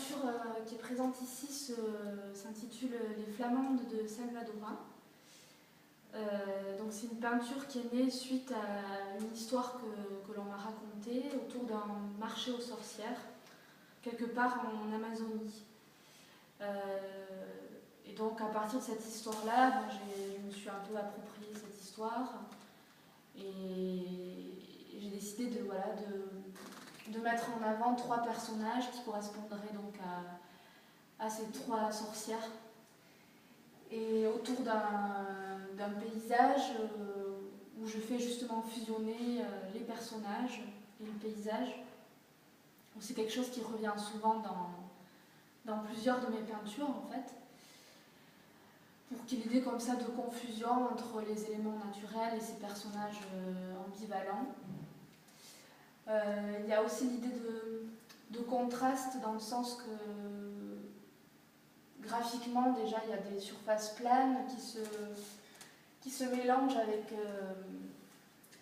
peinture qui est présente ici s'intitule Les Flamandes de Salvadora. Donc c'est une peinture qui est née suite à une histoire que l'on m'a racontée autour d'un marché aux sorcières, quelque part en Amazonie. Et donc à partir de cette histoire-là, je me suis un peu approprié cette histoire et j'ai décidé de mettre en avant 3 personnages qui correspondraient donc à ces 3 sorcières. Et autour d'un paysage où je fais justement fusionner les personnages et le paysage. C'est quelque chose qui revient souvent dans plusieurs de mes peintures en fait, pour qu'il y ait l'idée comme ça de confusion entre les éléments naturels et ces personnages ambivalents. Il y a aussi l'idée de contraste dans le sens que graphiquement déjà il y a des surfaces planes qui se mélangent avec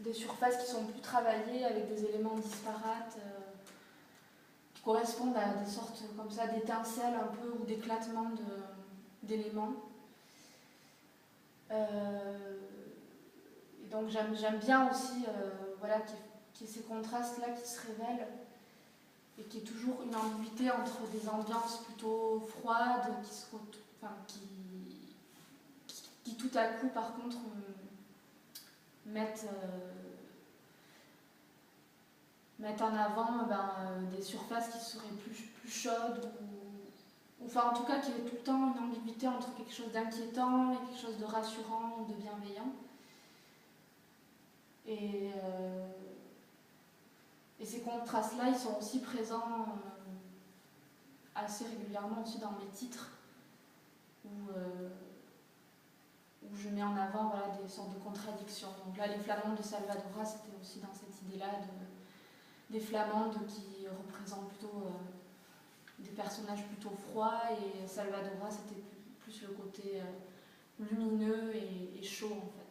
des surfaces qui sont plus travaillées avec des éléments disparates qui correspondent à des sortes comme ça d'étincelles un peu ou d'éclatements d'éléments. Et donc j'aime bien aussi qu'il y ait ces contrastes-là qui se révèlent et qu'il y ait toujours une ambiguïté entre des ambiances plutôt froides qui tout à coup par contre mettent en avant des surfaces qui seraient plus chaudes ou enfin en tout cas qu'il y ait tout le temps une ambiguïté entre quelque chose d'inquiétant et quelque chose de rassurant ou de bienveillant. Et ces contrastes-là, ils sont aussi présents assez régulièrement aussi dans mes titres, où je mets en avant des sortes de contradictions. Donc là, les Flamandes de Salvadora, c'était aussi dans cette idée-là des Flamandes qui représentent plutôt des personnages plutôt froids, et Salvadora, c'était plus le côté lumineux et chaud en fait.